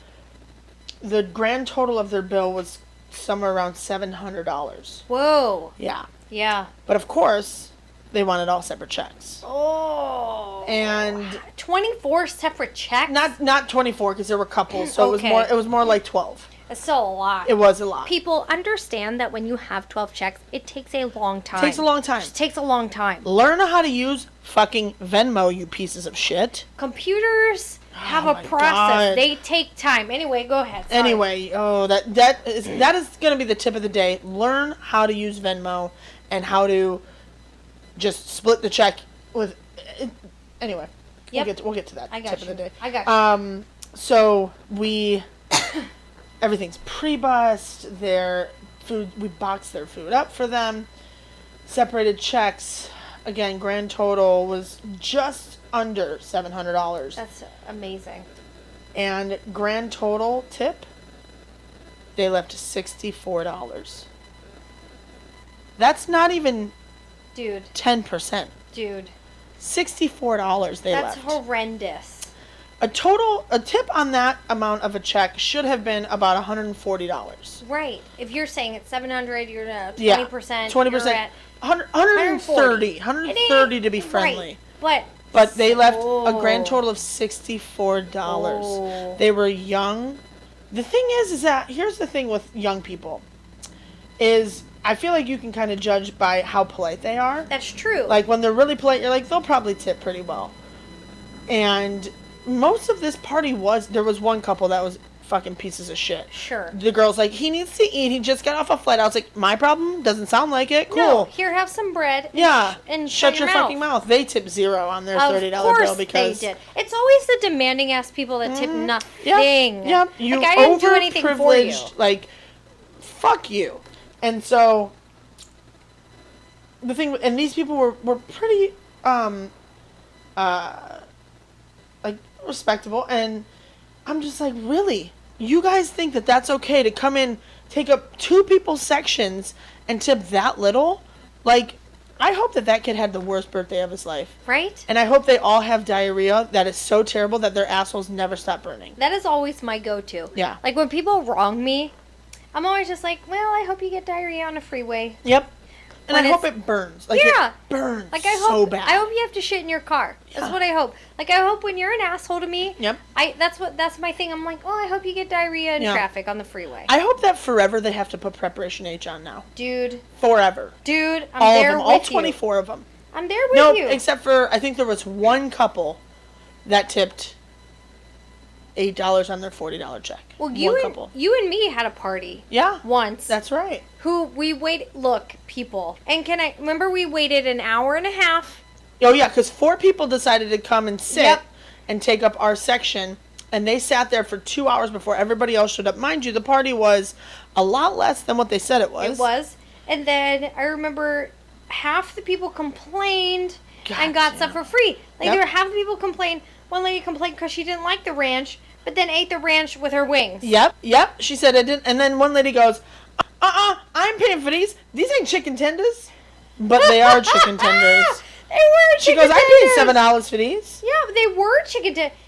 The grand total of their bill was somewhere around $700. Whoa. Yeah. Yeah. But of course, they wanted all separate checks. Oh. And 24 separate checks? not 24 because there were couples, so Okay. it was more like 12. That's still a lot. It was a lot. People understand that when you have 12 checks, it takes a long time. Takes a long time. It just takes a long time. Learn how to use fucking Venmo, you pieces of shit. Computers have Oh a my process. God. They take time. Anyway, go ahead. Sorry. Anyway, that is going to be the tip of the day. Learn how to use Venmo and how to just split the check with. Anyway, Yep. we'll get to that I got tip you. of the day. I got you. So we everything's pre-bussed. Their food, we boxed their food up for them. Separated checks. Again, grand total was just under $700. That's amazing. And grand total tip, they left $64. That's not even Dude. 10%. Dude. $64 they That's left. horrendous. A tip on that amount of a check should have been about $140. Right. If you're saying it's 700, you're at 20%. Yeah, 20%. You're at 130. It 130 to be ain't- friendly. Right. But they left a Oh. grand total of $64. Oh. They were young. The thing is that here's the thing with young people is I feel like you can kind of judge by how polite they are. That's true. Like when they're really polite, you're like, they'll probably tip pretty well. And most of this party there was one couple that was fucking pieces of shit. Sure. The girl's like, he needs to eat. He just got off a flight. I was like, my problem? Doesn't sound like it. Cool. No, here, have some bread. Yeah. And shut your mouth. fucking mouth. They tip $0 on their Of $30 course bill because they did. It's always the demanding ass people that tip nothing. Yep. You Like, I didn't do anything for you. overprivileged, like, fuck you. And so the thing, and these people were pretty, like, respectable, and I'm just like, really? You guys think that that's okay to come in, take up 2 people's sections, and tip that little? Like, I hope that kid had the worst birthday of his life. Right? And I hope they all have diarrhea that is so terrible that their assholes never stop burning. That is always my go-to. Yeah. Like, when people wrong me, I'm always just like, well, I hope you get diarrhea on a freeway. Yep. And When I hope it's- it burns. Like, Yeah. it burns Like, I so hope, bad. I hope you have to shit in your car. That's Yeah. what I hope. Like, I hope when you're an asshole to me, Yep. that's my thing. I'm like, oh, I hope you get diarrhea in Yeah. traffic on the freeway. I hope that forever they have to put Preparation H on now. Dude, Forever. I'm All there of them. with All you. 24 of them. I'm there with No, you. except for, I think there was one couple that tipped $8 on their $40 check. Well, One you couple. and me had a party Yeah. once. That's right. Who we look, people. And remember we waited an hour and a half. Oh, yeah, because 4 people decided to come and sit Yep. and take up our section, and they sat there for 2 hours before everybody else showed up. Mind you, the party was a lot less than what they said it was. It was. And then I remember half the people complained and Goddamn. got stuff for free. Like, Yep. there were half the people complained. One lady complained because she didn't like the ranch, but then ate the ranch with her wings. Yep. She said it didn't. And then one lady goes, I'm paying for these. These ain't chicken tenders. But they are chicken tenders. They were She chicken goes, I paid tenders. $7 for these. Yeah, but they were chicken tenders.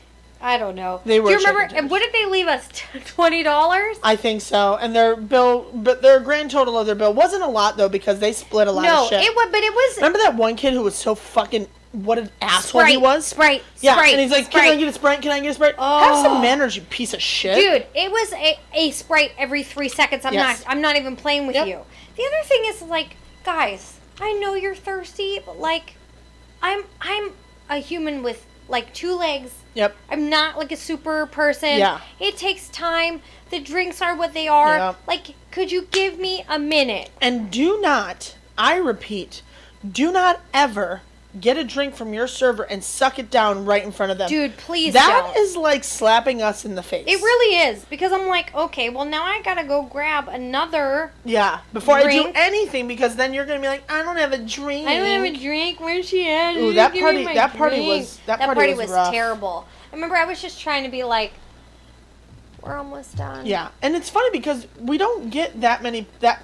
I don't know. They were Do you remember? chicken And what did they leave us? $20? I think so. And their bill, but their grand total of their bill wasn't a lot, though, because they split a lot No, of shit. it was. But it was. Remember that one kid who was so fucking, what an asshole he was? Sprite. Yeah, Sprite, and he's like, Sprite. can I get a Sprite? Can I get a Sprite? Oh. Have some manners, you piece of shit. Dude, it was a Sprite every 3 seconds. Yes. I'm not even playing with Yep. you. The other thing is, like, guys, I know you're thirsty, but like, I'm a human with like 2 legs. Yep. I'm not like a super person. Yeah. It takes time. The drinks are what they are. Yep. Like, could you give me a minute? And do not, I repeat, do not ever get a drink from your server and suck it down right in front of them. Dude, please That don't. is like slapping us in the face. It really is, because I'm like, okay, well, now I gotta go grab another. Yeah, before I do Drink. anything, because then you're gonna be like, I don't have a drink. I don't have a drink. Where's she at? Ooh, Give that me party- my that party drink. was- that party was rough. terrible. I remember I was just trying to be like, we're almost done. Yeah, and it's funny because we don't get that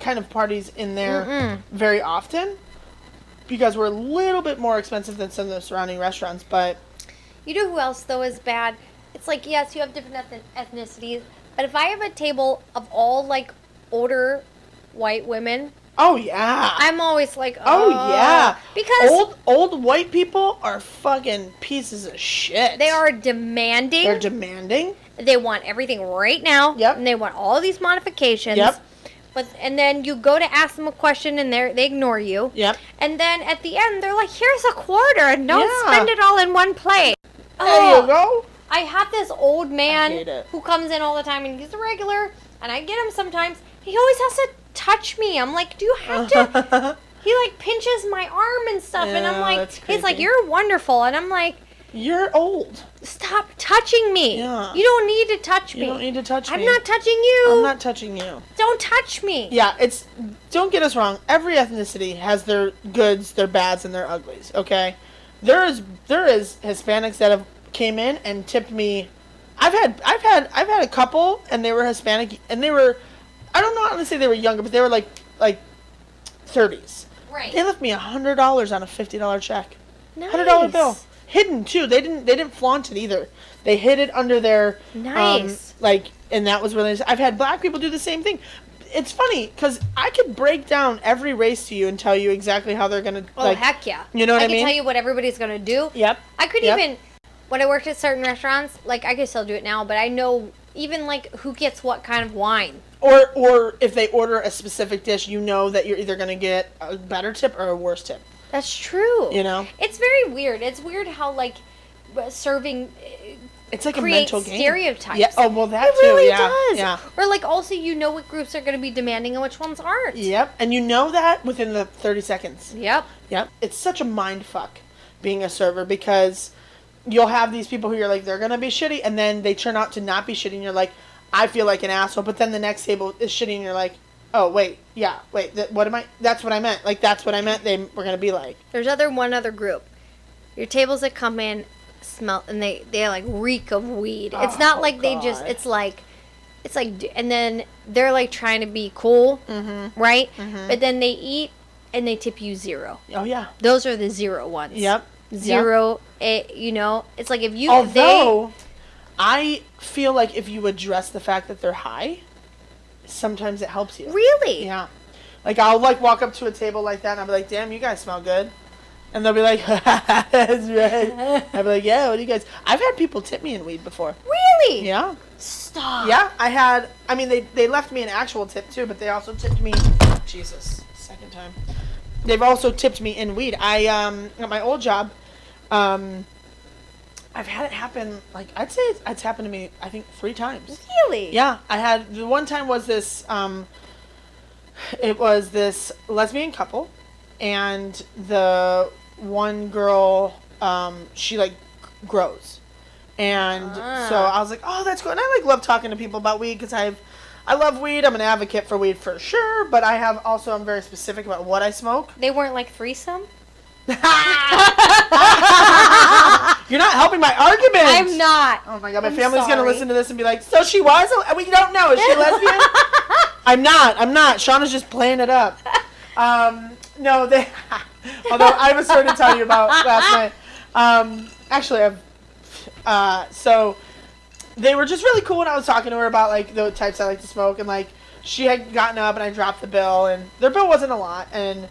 kind of parties in there very often, because we're a little bit more expensive than some of the surrounding restaurants, but You know who else though is bad? It's like, yes, you have different ethnicities, but if I have a table of all like older white women, oh yeah. I'm always like, Oh yeah, because old white people are fucking pieces of shit. they are demanding. They're demanding. They want everything right now. Yep. And they want all these modifications. Yep. And then you go to ask them a question and they ignore you. Yep. And then at the end they're like, here's a quarter and don't Yeah. spend it all in one plate. There you go. I have this old I man hate it. who comes in all the time and he's a regular and I get him sometimes. He always has to touch me. I'm like, do you have to? He like pinches my arm and stuff and I'm Yeah, like, that's he's like, creepy. you're wonderful. And I'm like, You're old. stop touching me. Yeah. You don't need to touch me. You don't need to touch me. I'm not touching you. I'm not touching you. Don't touch me. Yeah, don't get us wrong. Every ethnicity has their goods, their bads, and their uglies. Okay, there is Hispanics that have came in and tipped me. I've had a couple, and they were Hispanic, and they were, I don't know how to say they were younger, but they were like 30s. Right. They left me $100 on a $50 check. Nice. $100 bill, hidden too. They didn't flaunt it either. They hid it under their Nice. and that was really nice. I've had black people do the same thing. It's funny because I could break down every race to you and tell you exactly how they're gonna. Oh, heck yeah. You know what I I can mean? tell you what everybody's going to do. Yep. I could Yep. even, when I worked at certain restaurants, like I could still do it now, but I know even like who gets what kind of wine. Or if they order a specific dish, you know that you're either gonna get a better tip or a worse tip. That's true. You know? It's very weird. It's weird how like serving It's like a creates mental game. stereotypes. Yeah. Oh well, that It too. really Yeah. does. Yeah. Or like also you know what groups are going to be demanding and which ones aren't. Yep. And you know that within the 30 seconds. Yep. Yep. It's such a mind fuck being a server because you'll have these people who you're like, they're going to be shitty, and then they turn out to not be shitty, and you're like, I feel like an asshole. But then the next table is shitty, and you're like, Oh, wait. Yeah. Wait. What am I? That's what I meant. Like, that's what I meant they were going to be like. There's one other group. Your tables that come in smell, and they like reek of weed. It's not like they just, it's like, and then they're like trying to be cool, right? But then they eat and they tip you 0. Oh, yeah. Those are the 0 ones. Yep. 0, you know, it's like if you, Although, I feel like if you address the fact that they're high, sometimes it helps you. Really? Yeah. Like, I'll, like, walk up to a table like that, and I'll be like, damn, you guys smell good. And they'll be like, that's right. I'll be like, yeah, what do you guys... I've had people tip me in weed before. Really? Yeah. Stop. Yeah, I mean, they left me an actual tip, too, but they also tipped me... Jesus, second time. They've also tipped me in weed. At my old job, I've had it happen, like, I'd say it's happened to me, I think, 3 times. Really? Yeah, the one time was this, it was this lesbian couple, and the one girl, she, like, grows. And so I was like, oh, that's good. And I, like, love talking to people about weed, because I love weed. I'm an advocate for weed for sure, but I'm very specific about what I smoke. They weren't like threesome? You're not helping my argument. I'm not. Oh my god, my I'm family's sorry. gonna listen to this and be like, so she was? We don't know. Is she lesbian? I'm not. Shauna's just playing it up. No, although I have a story to tell you about last night. Actually, so they were just really cool, and I was talking to her about, like, the types I like to smoke, and, like, she had gotten up, and I dropped the bill, and their bill wasn't a lot, and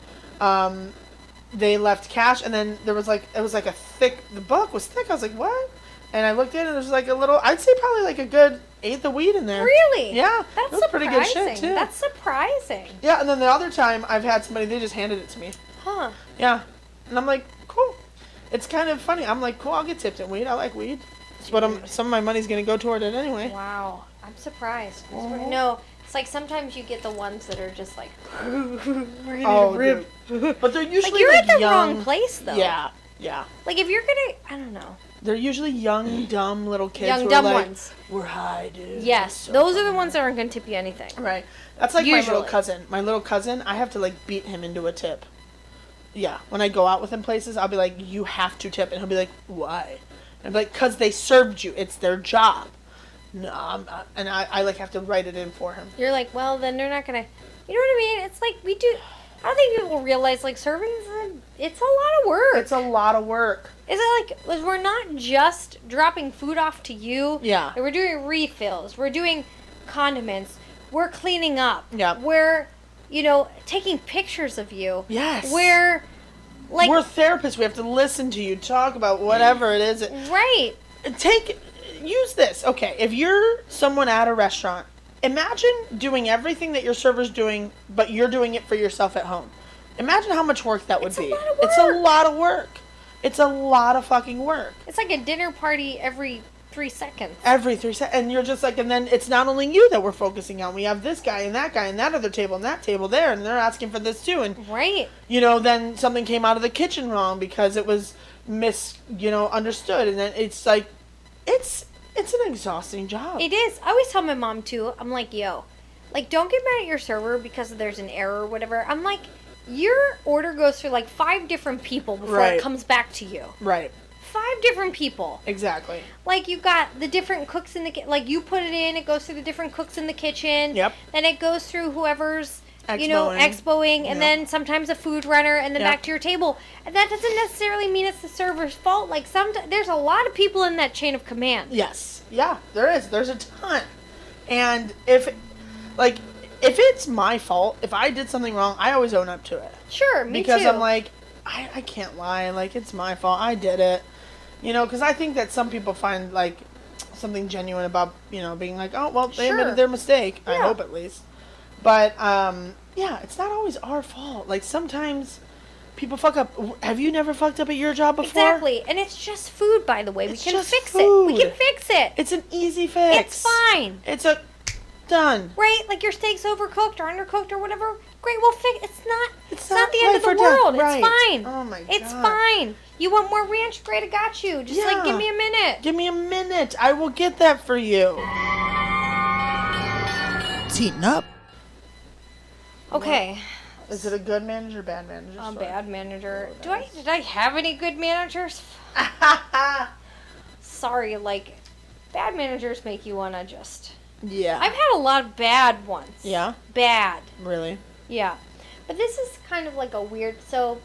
they left cash, and then it was like a thick, the book was thick. I was like, what? And I looked in, and there was like a little, I'd say probably like a good 1/8 of weed in there. Really? Yeah. That's it was pretty good shit, too. That's surprising. Yeah, and then the other time I've had somebody, they just handed it to me. Huh. Yeah. And I'm like, cool. It's kind of funny. I'm like, cool, I'll get tipped in weed. I like weed. But some of my money's going to go toward it anyway. Wow. I'm surprised. No, it's like sometimes you get the ones that are just like, we're gonna rip. But they're usually like, you're at the young, wrong place, though. Yeah, yeah. Like, if you're gonna, I don't know. They're usually young, dumb little kids. Young, who dumb are like, ones. We're high, dude. Yes, So those are the fun. ones that aren't gonna tip you anything. Right. That's like my little Usually. cousin. My little cousin, I have to, like, beat him into a tip. Yeah. When I go out with him places, I'll be like, you have to tip. And he'll be like, why? And I'll be like, because they served you. It's their job. No, I'm not. And I like, have to write it in for him. You're like, well, then they're not gonna, you know what I mean? It's like, we do, I don't think people realize, like, serving it's a lot of work. It's a lot of work. Is it like, we're not just dropping food off to you. Yeah. We're doing refills. We're doing condiments. We're cleaning up. Yeah. We're, you know, taking pictures of you. Yes. We're, like, we're therapists. We have to listen to you talk about whatever it is. right. Use this. Okay, if you're someone at a restaurant, imagine doing everything that your server's doing, but you're doing it for yourself at home. Imagine how much work that would be. It's a lot of work. It's a lot of fucking work. It's like a dinner party every 3 seconds. Every 3 seconds. And you're just like, and then it's not only you that we're focusing on. We have this guy and that other table and that table there, and they're asking for this too. And, right. you know, then something came out of the kitchen wrong because it was understood. And then it's like, it's an exhausting job. It is. I always tell my mom too, I'm like, yo, like, don't get mad at your server because there's an error or whatever. I'm like, your order goes through like 5 different people before it comes back to you. Right. 5 different people. Exactly. Like, you've got the different cooks in the like, you put it in, it goes through the different cooks in the kitchen. Yep. Then it goes through whoever's Expoing. expoing, and Yep. then sometimes a food runner, and then Yep. back to your table. And that doesn't necessarily mean it's the server's fault. Like, there's a lot of people in that chain of command. Yes. Yeah, there is. There's a ton. And if it's my fault, if I did something wrong, I always own up to it. Sure, me because too. I'm like, I can't lie. Like, it's my fault. I did it. You know, because I think that some people find, like, something genuine about, being like, oh, well, they admitted their mistake. Yeah. I hope at least. But, yeah, it's not always our fault. Like, sometimes people fuck up. Have you never fucked up at your job before? Exactly. And it's just food, by the way. It's we can just fix food. it. We can fix it. It's an easy fix. It's fine. It's done. Right? Like, your steak's overcooked or undercooked or whatever. Great, we'll fix it. It's not the life end of the or death. world. Right. It's fine. Oh, my God. It's fine. You want more ranch? Great, I got you. Just, like, give me a minute. Give me a minute. I will get that for you. It's heating up. Okay. Is it a good manager, bad manager? A story? bad manager. Did I have any good managers? Sorry, like, bad managers make you want to just... Yeah. I've had a lot of bad ones. Yeah? Bad. Really? Yeah. But this is kind of like a weird... So,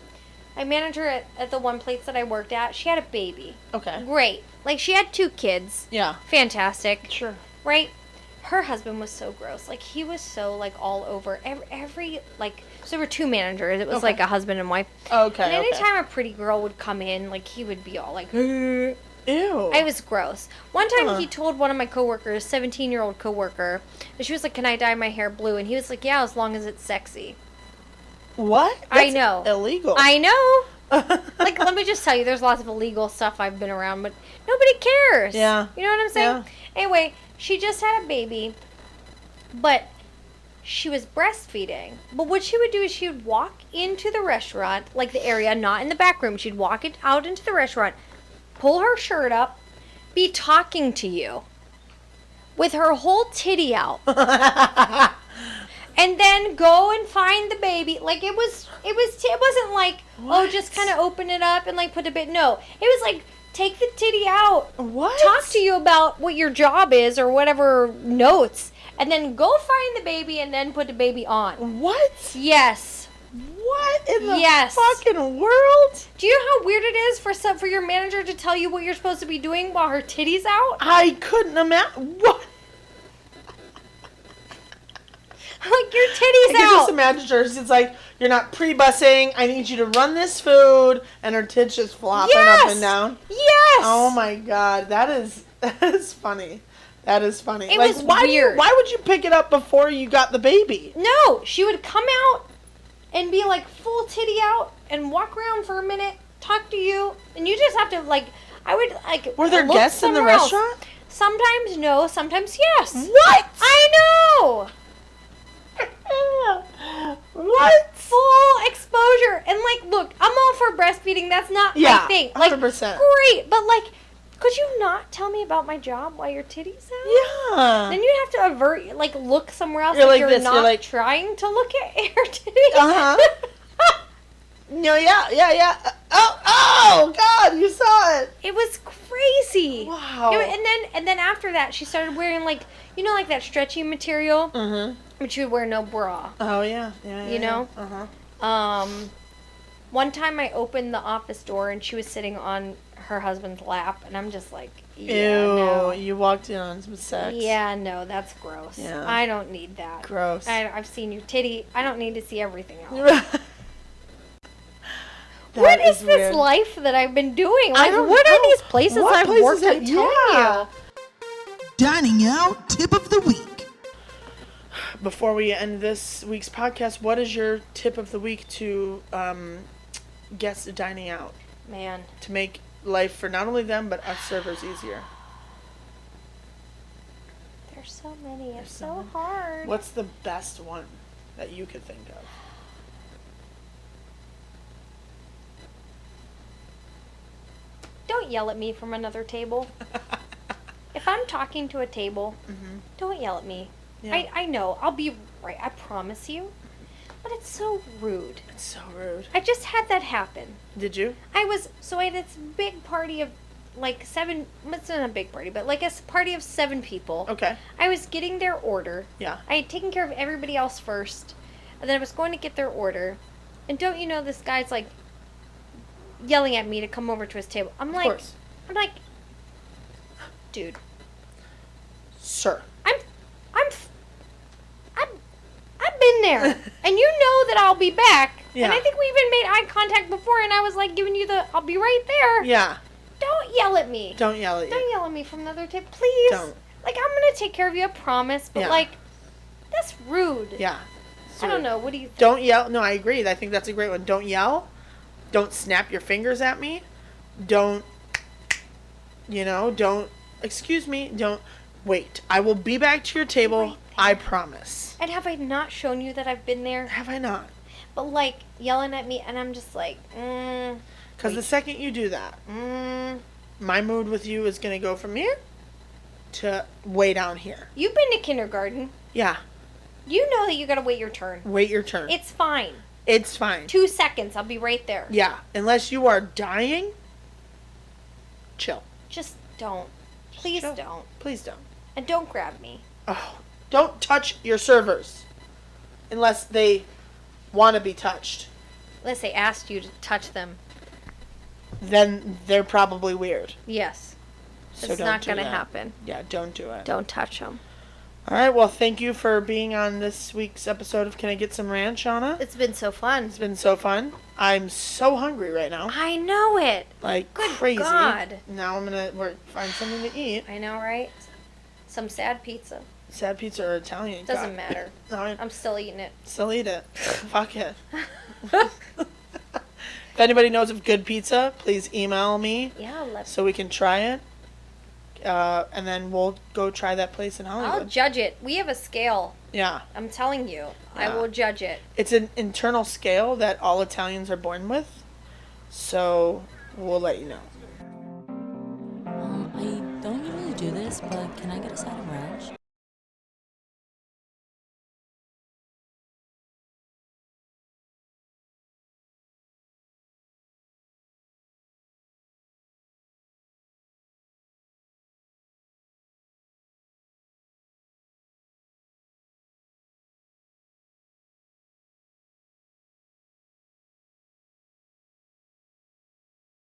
my manager at the one place that I worked at, she had a baby. Okay. Great. Like, she had 2 kids. Yeah. Fantastic. Sure. Right? Her husband was so gross. Like, he was so, like, all over. Every like... So, there were 2 managers. It was, like, a husband and wife. Okay, And anytime a pretty girl would come in, like, he would be all like... Ew. It was gross. One time he told one of my coworkers, 17-year-old coworker, that she was like, "Can I dye my hair blue?" And he was like, "Yeah, as long as it's sexy." What? I That's know. illegal. I know. Like, let me just tell you, there's lots of illegal stuff I've been around, but nobody cares. Yeah. You know what I'm saying? Yeah. Anyway, she just had a baby, but she was breastfeeding. But what she would do is she would walk into the restaurant, like the area, not in the back room. She'd walk it out into the restaurant, pull her shirt up, be talking to you with her whole titty out. And then go and find the baby. Like, it wasn't like, What? oh, just kind of open it up and like put a bit. No, it was like, take the titty out. What? Talk to you about what your job is or whatever notes. And then go find the baby and then put the baby on. What? Yes. What in the Yes. fucking world? Do you know how weird it is for your manager to tell you what you're supposed to be doing while her titty's out? I couldn't imagine. What? Like, your titty's I can out. just imagine her. It's like, you're not pre-bussing. I need you to run this food. And her tits just flopping up and down. Yes. Oh my god. That is funny. That is funny. It like, was why weird. why would you pick it up before you got the baby? No, she would come out and be like full titty out and walk around for a minute, talk to you, and you just have to like. I would like. Were there look guests in the somewhere else. restaurant? Sometimes no, sometimes yes. What? I know. What? Full exposure and like, look, I'm all for breastfeeding. That's not Yeah, my thing. Like, 100%. great, but like, could you not tell me about my job while your titty's out? Yeah. Then you'd have to avert, like, look somewhere else. You're Like, like you're this, not you're like- trying to look at your titty. Uh-huh. No, yeah. Oh, God, you saw it. It was crazy. Wow. And then after that, she started wearing like, like that stretchy material, Mm-hmm. but she would wear no bra. Oh, yeah. You know? Uh-huh. One time I opened the office door and she was sitting on her husband's lap, and I'm just like, yeah, Ew, no. you walked in on some sex. Yeah, no, that's gross. Yeah. I don't need that. Gross. I've seen your titty. I don't need to see everything else. What That is this weird. life that I've been doing? I Like, don't what know. are these places What I've places worked are- at telling yeah. you? Dining out tip of the week. Before we end this week's podcast, what is your tip of the week to guests dining out Man, to make life for not only them but us servers easier? there's so many. It's so so many. hard. What's the best one that you could think of? Don't yell at me from another table. If I'm talking to a table, don't yell at me. Yeah. I know. I'll be right. I promise you. But it's so rude. It's so rude. I just had that happen. Did you? I had this big party of like 7, it's not a big party, but like a party of 7 people. Okay. I was getting their order. Yeah. I had taken care of everybody else first, and then I was going to get their order. And don't you know, this guy's like yelling at me to come over to his table. I'm Of like, course. dude, Sir. I've been there, and you know that I'll be back. Yeah. And I think we even made eye contact before, and I was like giving you I'll be right there. Yeah. Don't yell at me. Don't yell at you. Don't yell at me from another table, please. Don't. Like, I'm gonna take care of you, I promise. But Yeah. like, that's rude. Yeah. I don't know. What do you think? Don't yell. No, I agree. I think that's a great one. Don't yell. Don't snap your fingers at me. Don't, don't, excuse me. Don't, wait. I will be back to your table. Right there. I promise. And have I not shown you that I've been there? Have I not? But like, yelling at me, and I'm just like, Because the second you do that, my mood with you is going to go from here to way down here. You've been to kindergarten. Yeah. You know that you gotta wait your turn. Wait your turn. It's fine. It's fine. 2 seconds, I'll be right there. Yeah, unless you are dying, chill. Just don't. Please Chill. don't. Please don't. And don't grab me. Oh, don't touch your servers unless they want to be touched. Unless they asked you to touch them. Then they're probably weird. Yes. So It's don't not do gonna that. happen. Yeah, don't do it. Don't touch them. All right, well, thank you for being on this week's episode of Can I Get Some Ranch, Shauna? It's been so fun. It's been so fun. I'm so hungry right now. I know it. Like Good crazy. God. Now I'm going to find something to eat. I know, right? Some sad pizza. Sad pizza or Italian. Doesn't God. matter. No, I'm still eating it. still eat it. Fuck it. If anybody knows of good pizza, please email me Yeah, let's. so we can try it. And then we'll go try that place in Hollywood. I'll judge it. We have a scale. Yeah. I'm telling you. I Yeah. will judge it. It's an internal scale that all Italians are born with. So we'll let you know. I don't usually do this, but can I get a side of ranch?